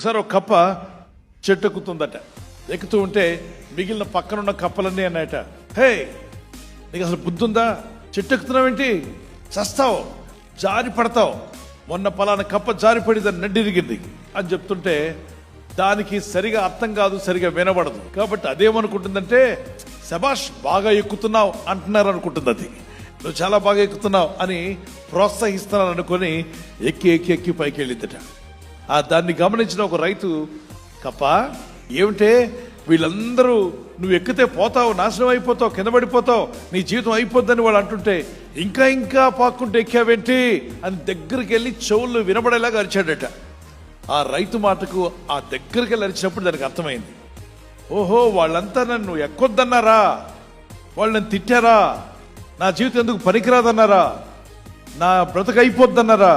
ఒకసారి ఒక కప్ప చెట్టు ఎక్కుతుందట. ఎక్కుతూ ఉంటే మిగిలిన పక్కనున్న కప్పలన్నీ అన్నాయట, హే నీకు అసలు బుద్ధి ఉందా? చెట్టు ఎక్కుతున్నావేంటి? చస్తావు, జారి పడతావు. మొన్న పలానా కప్ప జారిపడి దాన్ని నడ్డిరిగింది అని చెప్తుంటే దానికి సరిగా అర్థం కాదు, సరిగా వినబడదు. కాబట్టి అదేమనుకుంటుందంటే, శబాష్ బాగా ఎక్కుతున్నావు అంటున్నారు అనుకుంటుంది. అది నువ్వు చాలా బాగా ఎక్కుతున్నావు అని ప్రోత్సహిస్తున్నాను అనుకొని ఎక్కి ఎక్కి ఎక్కి పైకి వెళ్ళిద్దట. దాన్ని గమనించిన ఒక రైతు, కప్ప ఏమిటే వీళ్ళందరూ నువ్వు ఎక్కితే పోతావు, నాశనం అయిపోతావు, కింద పడిపోతావు, నీ జీవితం అయిపోద్దని వాళ్ళు అంటుంటే ఇంకా ఇంకా పాక్కుంటే ఎక్కావేంటి అని దగ్గరికి వెళ్ళి చెవులు వినబడేలాగా అరిచాడట. ఆ రైతు మాటకు ఆ దగ్గరికి వెళ్ళి అరిచినప్పుడు దానికి అర్థమైంది, ఓహో వాళ్ళంతా నన్ను ఎక్కొద్దన్నారా, వాళ్ళు నన్ను తిట్టారా, నా జీవితం ఎందుకు పనికిరాదన్నారా, నా బ్రతుకు అయిపోద్దన్నారా.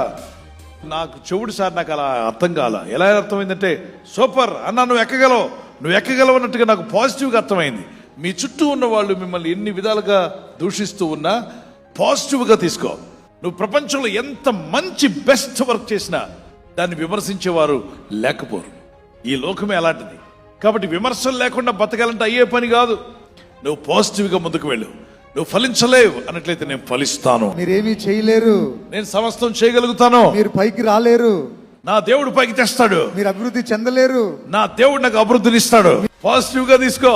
నాకు చెవుడు సార్, నాకు అలా అర్థం కాల. ఎలా అర్థమైందంటే, సూపర్ అన్నా, నువ్వు ఎక్కగలవు అన్నట్టుగా నాకు పాజిటివ్గా అర్థమైంది. మీ చుట్టూ ఉన్న వాళ్ళు మిమ్మల్ని ఎన్ని విధాలుగా దూషిస్తూ ఉన్నా పాజిటివ్గా తీసుకో. నువ్వు ప్రపంచంలో ఎంత మంచి బెస్ట్ వర్క్ చేసినా దాన్ని విమర్శించేవారు లేకపోరు. ఈ లోకమే అలాంటిది. కాబట్టి విమర్శలు లేకుండా బతకాలంటే అయ్యే పని కాదు. నువ్వు పాజిటివ్గా ముందుకు వెళ్ళు. నువ్వు ఫలించలేవు అన్నట్లయితే నేను ఫలిస్తాను. మీరేమీ చేయలేరు, నేను సమస్తం చేయగలుగుతాను. మీరు పైకి రాలేరు, నా దేవుడు పైకి తెస్తాడు. మీరు అభివృద్ధి చెందలేరు, నా దేవుడు నాకు అభివృద్ధిని ఇస్తాడు. పాజిటివ్ గా తీసుకో.